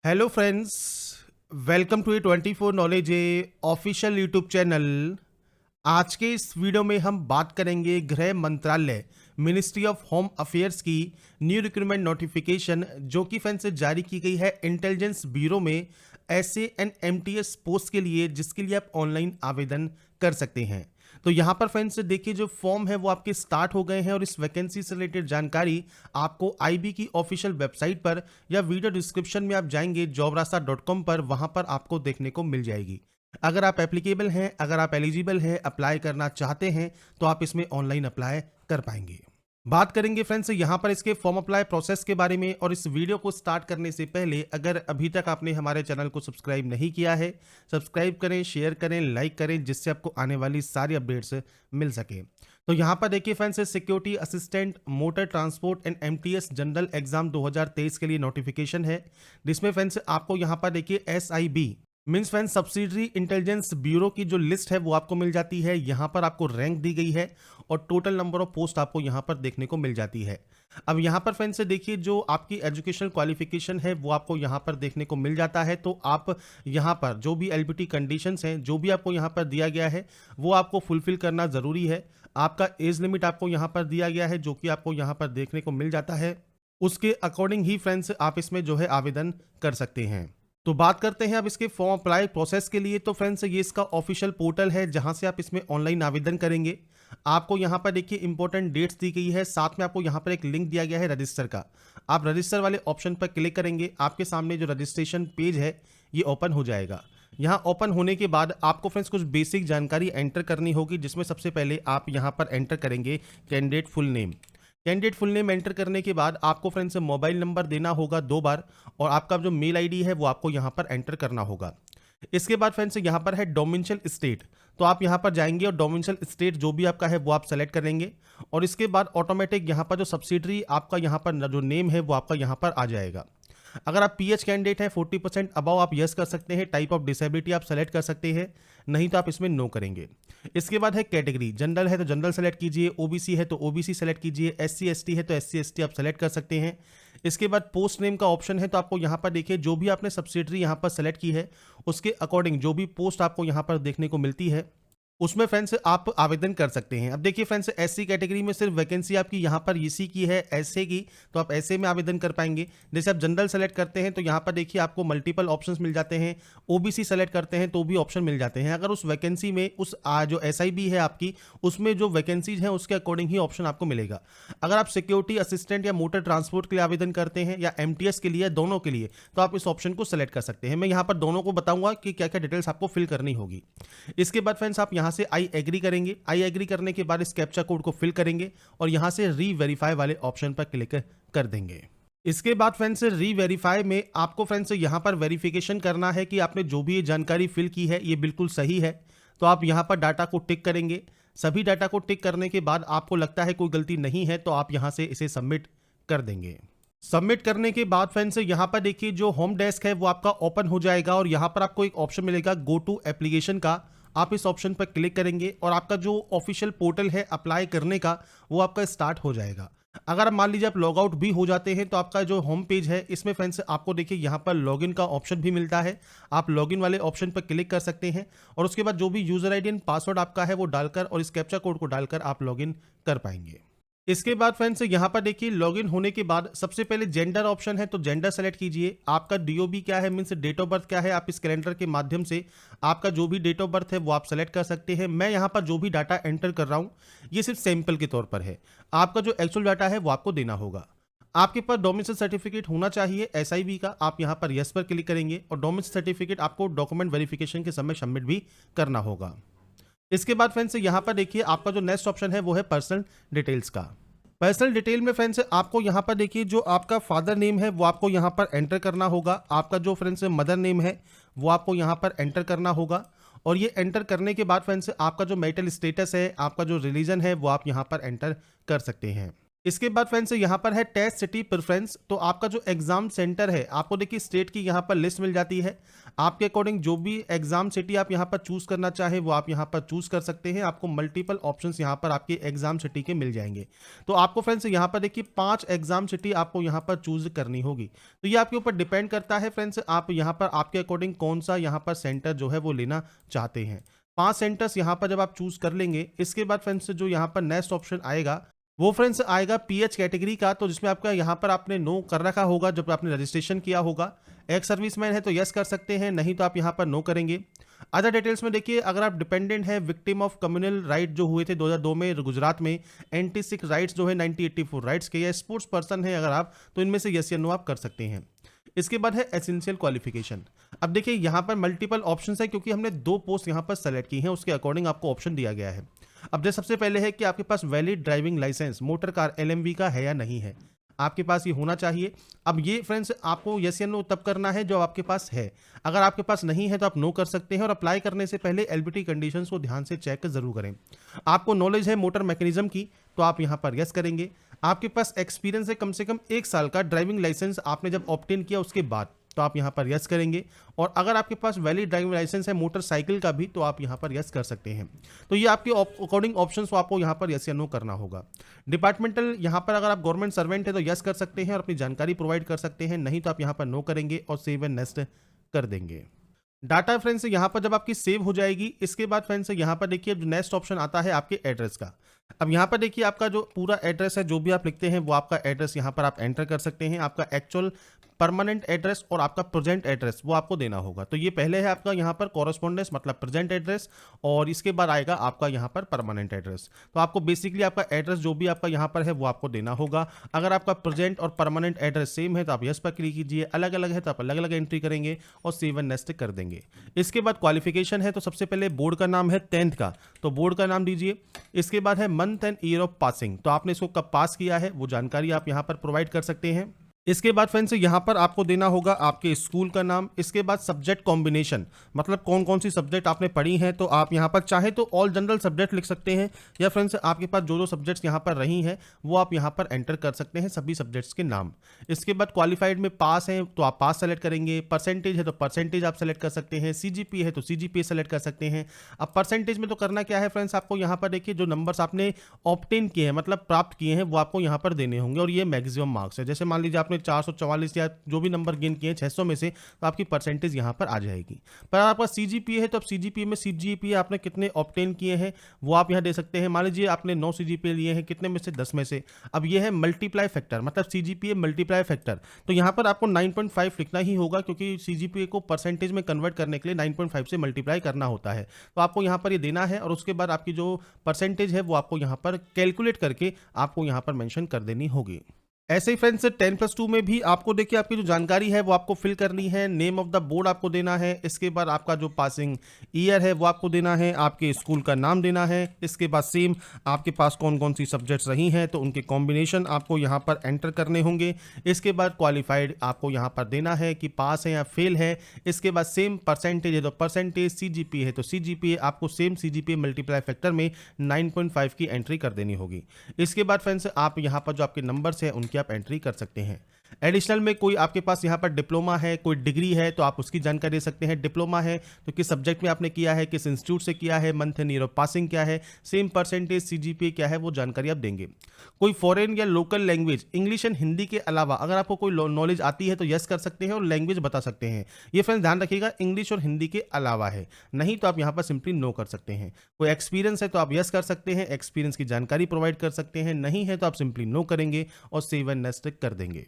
Hello friends, welcome to A 24 knowledge A official YouTube channel. आज के इस video में हम बात करेंगे गृह मंत्रालय मिनिस्ट्री ऑफ होम अफेयर्स की न्यू रिक्रूटमेंट नोटिफिकेशन जो कि फ्रेंड्स जारी की गई है इंटेलिजेंस ब्यूरो में एसए एंड एमटीएस पोस्ट के लिए, जिसके लिए आप ऑनलाइन आवेदन कर सकते हैं। तो यहाँ पर फ्रेंड्स देखिए, जो फॉर्म है वो आपके स्टार्ट हो गए हैं और इस वैकेंसी से रिलेटेड जानकारी आपको आईबी की ऑफिशियल वेबसाइट पर या वीडियो डिस्क्रिप्शन में आप जाएंगे jobrasta.com पर, वहां पर आपको देखने को मिल जाएगी। अगर आप एप्लीकेबल हैं, अगर आप एलिजिबल हैं, अप्लाई करना चाहते हैं तो आप इसमें ऑनलाइन अप्लाई कर पाएंगे। बात करेंगे फ्रेंड्स यहाँ पर इसके फॉर्म अप्लाई प्रोसेस के बारे में। और इस वीडियो को स्टार्ट करने से पहले अगर अभी तक आपने हमारे चैनल को सब्सक्राइब नहीं किया है, सब्सक्राइब करें, शेयर करें, लाइक करें, जिससे आपको आने वाली सारी अपडेट्स मिल सके। तो यहाँ पर देखिए friends, security assistant motor transport and MTS general exam 2023 के लिए नोटिफिकेशन है, जिसमें फ्रेंड्स आपको यहाँ पर देखिए SIB means friends subsidiary intelligence bureau की जो लिस्ट है वो आपको मिल जाती है। यहाँ पर आपको रैंक दी गई है और टोटल नंबर ऑफ पोस्ट आपको यहाँ पर देखने को मिल जाती है। अब यहाँ पर फ्रेंड्स देखिए, जो आपकी एजुकेशनल क्वालिफिकेशन है वो आपको यहाँ पर देखने को मिल जाता है। तो आप यहाँ पर जो भी एलबीटी कंडीशंस हैं, जो भी आपको यहाँ पर दिया गया है वो आपको फुलफिल करना ज़रूरी है। आपका एज लिमिट आपको यहाँ पर दिया गया है, जो कि आपको यहाँ पर देखने को मिल जाता है। उसके अकॉर्डिंग ही फ्रेंड्स आप इसमें जो है आवेदन कर सकते हैं। तो बात करते हैं अब इसके फॉर्म अप्लाई प्रोसेस के लिए। तो फ्रेंड्स ये इसका ऑफिशियल पोर्टल है जहां से आप इसमें ऑनलाइन आवेदन करेंगे। आपको यहां पर देखिए इंपॉर्टेंट डेट्स दी गई है, साथ में आपको यहां पर एक लिंक दिया गया है रजिस्टर का। आप रजिस्टर वाले ऑप्शन पर क्लिक करेंगे, आपके सामने जो रजिस्ट्रेशन पेज है ये ओपन हो जाएगा। यहाँ ओपन होने के बाद आपको फ्रेंड्स कुछ बेसिक जानकारी एंटर करनी होगी, जिसमें सबसे पहले आप यहाँ पर एंटर करेंगे candidate full name. Candidate full name enter करने के बाद आपको फ्रेंड्स मोबाइल नंबर देना होगा 2 बार, और आपका जो मेल आईडी है वो आपको यहाँ पर एंटर करना होगा। इसके बाद फ्रेंड्स यहाँ पर है डोमिसाइल स्टेट, तो आप यहाँ पर जाएंगे और डोमिसाइल स्टेट जो भी आपका है वो आप सेलेक्ट करेंगे। और इसके बाद ऑटोमेटिक यहाँ पर जो सब्सिडरी आपका यहाँ पर जो नेम है वो आपका यहाँ पर आ जाएगा। अगर आप पीएच कैंडिडेट है 40% अबाव आप यस कर सकते हैं। टाइप ऑफ डिसेबिलिटी आप सेलेक्ट कर सकते हैं, नहीं तो आप इसमें नो करेंगे। इसके बाद है कैटेगरी, जनरल है तो जनरल सेलेक्ट कीजिए, ओबीसी है तो ओबीसी सेलेक्ट कीजिए, एससी एसटी है तो एससी एसटी आप सेलेक्ट कर सकते हैं। इसके बाद पोस्ट नेम का ऑप्शन है, तो आपको यहाँ पर देखिए जो भी आपने सब्सिडरी यहाँ पर सेलेक्ट की है उसके अकॉर्डिंग जो भी पोस्ट आपको यहाँ पर देखने को मिलती है उसमें फ्रेंड्स आप आवेदन कर सकते हैं। अब देखिए फ्रेंड्स, एससी कैटेगरी में सिर्फ वैकेंसी आपकी यहाँ पर इसी की है, एसए की, तो आप एसए में आवेदन कर पाएंगे। जैसे आप जनरल सेलेक्ट करते हैं तो यहाँ पर देखिए आपको मल्टीपल ऑप्शंस मिल जाते हैं। ओबीसी सेलेक्ट करते हैं तो भी ऑप्शन मिल जाते हैं। अगर उस वैकेंसी में उस जो एसआईबी है आपकी, उसमें जो वैकेंसीज हैं उसके अकॉर्डिंग ही ऑप्शन आपको मिलेगा। अगर आप सिक्योरिटी असिस्टेंट या मोटर ट्रांसपोर्ट के लिए आवेदन करते हैं या एमटीएस के लिए, दोनों के लिए, तो आप इस ऑप्शन को सेलेक्ट कर सकते हैं। मैं यहाँ पर दोनों को बताऊंगा कि क्या क्या डिटेल्स आपको फिल करनी होगी। इसके बाद फ्रेंड्स आप यहाँ से आई एग्री करेंगे। आई एग्री करने के बाद इस कैप्चा कोड को फिल करेंगे और यहां से री वेरीफाई वाले ऑप्शन पर क्लिक कर देंगे। इसके बाद फ्रेंड्स री वेरीफाई में आपको फ्रेंड्स यहां पर वेरिफिकेशन करना है कि आपने जो भी ये जानकारी फिल की है ये बिल्कुल सही है। तो आप यहां पर डाटा को टिक करेंगे। सभी डाटा को टिक करने के बाद आपको लगता है कोई गलती नहीं है तो आप यहां से इसे सबमिट कर देंगे। सबमिट करने के बाद फ्रेंड्स यहां पर देखिए जो होम डेस्क है वो आपका ओपन हो जाएगा और यहां पर आपको एक ऑप्शन मिलेगा गो टू एप्लीकेशन का। आप इस ऑप्शन पर क्लिक करेंगे और आपका जो ऑफिशियल पोर्टल है अप्लाई करने का वो आपका स्टार्ट हो जाएगा। अगर आप मान लीजिए आप लॉग आउट भी हो जाते हैं तो आपका जो होम पेज है इसमें फ्रेंड्स आपको देखिए यहाँ पर लॉगिन का ऑप्शन भी मिलता है। आप लॉगिन वाले ऑप्शन पर क्लिक कर सकते हैं और उसके बाद जो भी यूजर आईडी एंड पासवर्ड आपका है वो डालकर और इस कैप्चा कोड को डालकर आप लॉगिन कर पाएंगे। इसके बाद फ्रेंड्स यहाँ पर देखिए लॉगिन होने के बाद सबसे पहले जेंडर ऑप्शन है, तो जेंडर सेलेक्ट कीजिए। आपका डीओबी क्या है, मीन्स डेट ऑफ बर्थ क्या है, आप इस कैलेंडर के माध्यम से आपका जो भी डेट ऑफ बर्थ है वो आप सेलेक्ट कर सकते हैं। मैं यहाँ पर जो भी डाटा एंटर कर रहा हूँ ये सिर्फ सैंपल के तौर पर है, आपका जो एक्चुअल डाटा है वो आपको देना होगा। आपके पास डोमिसाइल सर्टिफिकेट होना चाहिए एसआईबी का, आप यहाँ पर यस पर क्लिक करेंगे और डोमिसाइल सर्टिफिकेट आपको डॉक्यूमेंट वेरिफिकेशन के समय सबमिट भी करना होगा। इसके बाद फ्रेंड्स यहाँ पर देखिए आपका जो नेक्स्ट ऑप्शन है वो है पर्सनल डिटेल्स का। पर्सनल डिटेल में फ्रेंड्स आपको यहाँ पर देखिए जो आपका फादर नेम है वो आपको यहाँ पर एंटर करना होगा। आपका जो फ्रेंड्स मदर नेम है वो आपको यहाँ पर एंटर करना होगा और ये एंटर करने के बाद फ्रेंड्स आपका जो मैरिटल स्टेटस है, आपका जो रिलीजन है वो आप यहाँ पर एंटर कर सकते हैं। इसके बाद फ्रेंड्स यहाँ पर है टेस्ट सिटी प्रेफरेंस। तो आपका जो एग्जाम सेंटर है, आपको देखिए स्टेट की यहाँ पर लिस्ट मिल जाती है। आपके अकॉर्डिंग जो भी एग्जाम सिटी आप यहाँ पर चूज करना चाहे वो आप यहाँ पर चूज कर सकते हैं। आपको मल्टीपल ऑप्शंस यहाँ पर आपके एग्जाम सिटी के मिल जाएंगे। तो आपको फ्रेंड्स यहाँ पर देखिए 5 एग्जाम सिटी आपको यहाँ पर चूज करनी होगी। तो ये आपके ऊपर डिपेंड करता है फ्रेंड्स, आप यहाँ पर आपके अकॉर्डिंग कौन सा यहाँ पर सेंटर जो है वो लेना चाहते हैं। 5 सेंटर्स यहाँ पर जब आप चूज कर लेंगे, इसके बाद फ्रेंड्स जो यहाँ पर नेक्स्ट ऑप्शन आएगा वो फ्रेंड्स आएगा पीएच कैटेगरी का। तो जिसमें आपका यहाँ पर आपने नो कर रखा होगा जब आपने रजिस्ट्रेशन किया होगा। एक्स सर्विसमैन है तो यस कर सकते हैं, नहीं तो आप यहाँ पर नो करेंगे। अदर डिटेल्स में देखिए, अगर आप डिपेंडेंट है, विक्टिम ऑफ कम्युनल राइट जो हुए थे 2002 में गुजरात में, एंटी सिख राइट्स जो है 1984 राइट्स के, या स्पोर्ट्स पर्सन है अगर आप, तो इनमें से यस या नो आप कर सकते हैं। इसके बाद है एसेंशियल क्वालिफिकेशन। अब देखिए यहाँ पर मल्टीपल ऑप्शंस है क्योंकि हमने 2 पोस्ट यहाँ पर सेलेक्ट की हैं, उसके अकॉर्डिंग आपको ऑप्शन दिया गया है। अब जैसे सबसे पहले है कि आपके पास valid driving licence motor car LMV का है या नहीं है, आपके पास ये होना चाहिए। अब ये फ्रेंड्स आपको यस या नो तब करना है जो आपके पास है। अगर आपके पास नहीं है तो आप नो कर सकते हैं, और अप्लाई करने से पहले एलबीटी कंडीशंस को ध्यान से चेक जरूर करें। आपको नॉलेज है मोटर मैकेनिज्म की तो आप यहाँ पर यस करेंगे। आपके पास एक्सपीरियंस है कम से कम 1 साल का ड्राइविंग लाइसेंस आपने जब ऑब्टेन किया उसके बाद, तो आप यहाँ पर यस करेंगे। और अगर आपके पास वैलिड ड्राइविंग लाइसेंस है मोटरसाइकिल का भी तो आप यहाँ पर यस कर सकते हैं। तो ये आपके अकॉर्डिंग ऑप्शंस को आपको यहाँ पर यस या नो करना होगा। डिपार्टमेंटल, यहाँ पर अगर आप गवर्नमेंट सर्वेंट है तो यस कर सकते हैं और अपनी जानकारी प्रोवाइड कर सकते हैं, नहीं तो आप यहाँ पर नो करेंगे और सेव एंड नेक्स्ट कर देंगे। डाटा फ्रेंड्स यहाँ पर जब आपकी सेव हो जाएगी, इसके बाद फ्रेंड्स यहाँ पर देखिए जो नेक्स्ट ऑप्शन आता है आपके एड्रेस का। अब यहाँ पर देखिए आपका जो पूरा एड्रेस है, जो भी आप लिखते हैं वो आपका एड्रेस यहाँ पर आप एंटर कर सकते हैं। आपका एक्चुअल परमानेंट एड्रेस और आपका प्रेजेंट एड्रेस वो आपको देना होगा। तो ये पहले है आपका यहाँ पर कॉरेस्पॉन्डेंस मतलब प्रेजेंट एड्रेस, और इसके बाद आएगा आपका यहाँ पर परमानेंट एड्रेस। तो आपको बेसिकली आपका एड्रेस जो भी आपका यहाँ पर है वो आपको देना होगा। अगर आपका प्रेजेंट और परमानेंट एड्रेस सेम है तो आप यस पर क्लिक कीजिए, अलग अलग है तो आप अलग अलग एंट्री करेंगे और सेव एंड नेक्स्ट कर देंगे। इसके बाद क्वालिफिकेशन है, तो सबसे पहले बोर्ड का नाम है 10th का, तो बोर्ड का नाम दीजिए। इसके बाद है month and year of passing, तो आपने इसको कब पास किया है वो जानकारी आप यहाँ पर प्रोवाइड कर सकते हैं। इसके बाद फ्रेंड्स यहाँ पर आपको देना होगा आपके स्कूल का नाम। इसके बाद सब्जेक्ट कॉम्बिनेशन, मतलब कौन कौन सी सब्जेक्ट आपने पढ़ी हैं, तो आप यहाँ पर चाहे तो ऑल जनरल सब्जेक्ट लिख सकते हैं, या फ्रेंड्स आपके पास जो जो सब्जेक्ट्स यहाँ पर रही हैं वो आप यहाँ पर एंटर कर सकते हैं, सभी सब्जेक्ट्स के नाम। इसके बाद क्वालिफाइड में पास हैं तो आप पास सेलेक्ट करेंगे, परसेंटेज है तो परसेंटेज आप सेलेक्ट कर सकते हैं, सीजीपी है तो सीजीपी सेलेक्ट कर सकते हैं। अब परसेंटेज में तो करना क्या है फ्रेंड्स, आपको यहाँ पर देखिए जो नंबर्स आपने ऑब्टेन किए हैं मतलब प्राप्त किए हैं वो आपको यहाँ पर देने होंगे, और ये मैक्सिमम मार्क्स है। जैसे मान लीजिए आपने 444 या जो भी नंबर गेन किए हैं 600 में से, तो आपकी परसेंटेज यहाँ पर आ जाएगी। पर आपका सीजीपीए है तो अब सीजीपीए में सीजीपीए आपने कितने ऑब्टेन किए हैं वो आप यहाँ दे सकते हैं। मान लीजिए आपने 9 सीजीपीए लिए हैं, कितने में से 10 में से। अब ये है मल्टीप्लाई फैक्टर, मतलब सीजीपीए मल्टीप्लाई फैक्टर, तो यहाँ पर आपको 9.5 लिखना ही होगा क्योंकि सीजीपीए को परसेंटेज में कन्वर्ट करने के लिए 9.5 से मल्टीप्लाई करना होता है। तो आपको यहाँ पर ये देना है, और उसके बाद आपकी जो परसेंटेज है वो आपको यहाँ पर कैलकुलेट करके आपको यहाँ पर मेंशन कर देनी होगी। ऐसे ही फ्रेंड्स 10+2 में भी आपको देखिए आपकी जो जानकारी है वो आपको फिल करनी है। नेम ऑफ द बोर्ड आपको देना है, इसके बाद आपका जो पासिंग ईयर है वो आपको देना है, आपके स्कूल का नाम देना है। इसके बाद सेम आपके पास कौन कौन सी सब्जेक्ट्स रही हैं तो उनके कॉम्बिनेशन आपको यहाँ पर एंटर करने होंगे। इसके बाद क्वालिफाइड आपको यहाँ पर देना है कि पास है या फेल है। इसके बाद सेम परसेंटेज है तो परसेंटेज, सीजीपीए है तो सीजीपीए आपको सेम सीजीपीए मल्टीप्लाई फैक्टर में 9.5 की एंट्री कर देनी होगी। इसके बाद फ्रेंड्स आप यहाँ पर जो आपके नंबर्स हैं उनकी आप एंट्री कर सकते हैं। एडिशनल में कोई आपके पास यहाँ पर डिप्लोमा है, कोई डिग्री है तो आप उसकी जानकारी दे सकते हैं। डिप्लोमा है तो किस सब्जेक्ट में आपने किया है, किस इंस्टीट्यूट से किया है, month and year of passing क्या है, सेम परसेंटेज, सीजीपीए क्या है वो जानकारी आप देंगे। कोई फॉरेन या local language English and Hindi के अलावा अगर आपको कोई नॉलेज आती है तो यस कर सकते हैं और लैंग्वेज बता सकते हैं। ये फ्रेंड्स ध्यान रखिएगा इंग्लिश और हिंदी के अलावा है, नहीं तो आप यहाँ पर सिंपली नो कर सकते हैं। कोई एक्सपीरियंस है तो आप यस कर सकते हैं, एक्सपीरियंस की जानकारी प्रोवाइड कर सकते हैं, नहीं है तो आप सिंपली नो करेंगे और सेव एंड नेक्स्ट कर देंगे।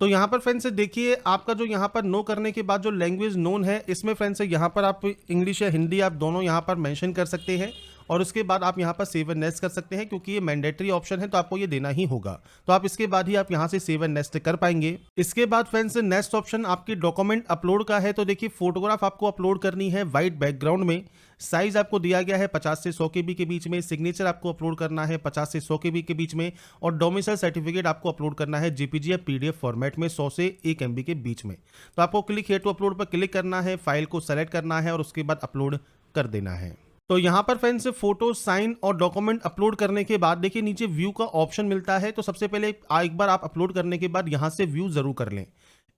तो यहाँ पर फ्रेंड्स देखिए आपका जो यहाँ पर नो करने के बाद जो लैंग्वेज नोन है इसमें फ्रेंड्स यहाँ पर आप इंग्लिश या हिंदी आप दोनों यहाँ पर मेंशन कर सकते हैं, और उसके बाद आप यहाँ पर सेव एंड नेक्स्ट कर सकते हैं क्योंकि ये मैंडेटरी ऑप्शन है तो आपको ये देना ही होगा। तो आप इसके बाद ही आप यहाँ से सेव एंड नेक्स्ट कर पाएंगे। इसके बाद फ्रेंड्स नेक्स्ट ऑप्शन आपकी डॉक्यूमेंट अपलोड का है। तो देखिए फोटोग्राफ आपको अपलोड करनी है वाइट बैकग्राउंड में, साइज आपको दिया गया है 50 से 100 KB के बीच में, सिग्नेचर आपको अपलोड करना है 50 से 100 KB के बीच में, और डोमिसाइल सर्टिफिकेट आपको अपलोड करना है जेपीजी या पीडीएफ फॉर्मेट में 100 से 1 MB के बीच में। तो आपको क्लिक हियर टू अपलोड पर क्लिक करना है, फाइल को सेलेक्ट करना है और उसके बाद अपलोड कर देना है। तो यहाँ पर फ्रेंड्स फोटो, साइन और डॉक्यूमेंट अपलोड करने के बाद देखिए नीचे व्यू का ऑप्शन मिलता है। तो सबसे पहले एक बार आप अपलोड करने के बाद यहाँ से व्यू जरूर कर लें।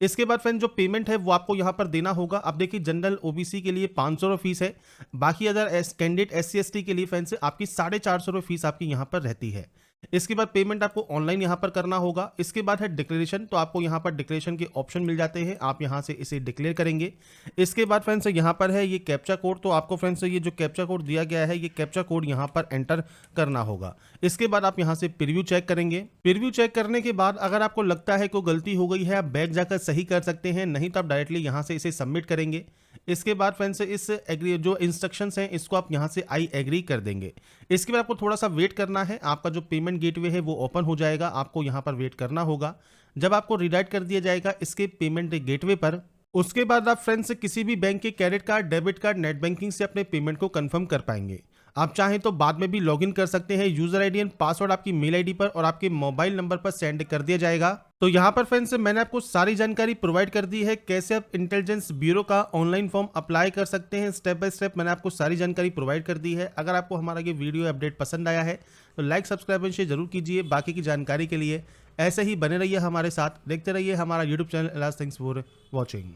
इसके बाद फ्रेंड्स जो पेमेंट है वो आपको यहाँ पर देना होगा। अब देखिए जनरल ओबीसी के लिए 500 रुपये फीस है, बाकी अदर कैंडिडेट SC ST के लिए फ्रेंड्स आपकी 450 रुपये फीस आपकी यहाँ पर रहती है। इसके बाद पेमेंट आपको ऑनलाइन यहाँ पर करना होगा। इसके बाद है डिक्लेरेशन, तो आपको यहाँ पर डिक्लेरेशन के ऑप्शन मिल जाते हैं, आप यहाँ से इसे डिक्लेयर करेंगे। इसके बाद फ्रेंड्स यहाँ पर है ये कैप्चा कोड, तो आपको फ्रेंड्स ये जो कैप्चा कोड दिया गया है ये कैप्चा कोड यहाँ पर एंटर करना होगा। इसके बाद आप यहाँ से प्रीव्यू चेक करेंगे। प्रीव्यू चेक करने के बाद अगर आपको लगता है कोई गलती हो गई है आप बैक जाकर सही कर सकते हैं, नहीं तो आप डायरेक्टली यहाँ से इसे सबमिट करेंगे। इसके बाद फ्रेंड्स इस एग्री जो इंस्ट्रक्शंस हैं इसको आप यहाँ से आई एग्री कर देंगे। इसके बाद आपको थोड़ा सा वेट करना है, आपका जो पेमेंट गेटवे है वो ओपन हो जाएगा, आपको यहाँ पर वेट करना होगा। जब आपको रिडायरेक्ट कर दिया जाएगा इसके पेमेंट गेटवे पर, उसके बाद आप फ्रेंड्स किसी भी बैंक के credit card, debit card, net banking से अपने पेमेंट को कंफर्म कर पाएंगे। आप चाहें तो बाद में भी लॉगिन कर सकते हैं। यूजर आईडी एंड पासवर्ड आपकी मेल आईडी पर और आपके मोबाइल नंबर पर सेंड कर दिया जाएगा। तो यहाँ पर फ्रेंड्स मैंने आपको सारी जानकारी प्रोवाइड कर दी है, कैसे आप इंटेलिजेंस ब्यूरो का ऑनलाइन फॉर्म अप्लाई कर सकते हैं। स्टेप बाय स्टेप मैंने आपको सारी जानकारी प्रोवाइड कर दी है। अगर आपको हमारा ये वीडियो अपडेट पसंद आया है तो लाइक, सब्सक्राइब एंड शेयर जरूर कीजिए। बाकी की जानकारी के लिए ऐसे ही बने रहिए हमारे साथ, देखते रहिए हमारा YouTube channel. Thanks for watching.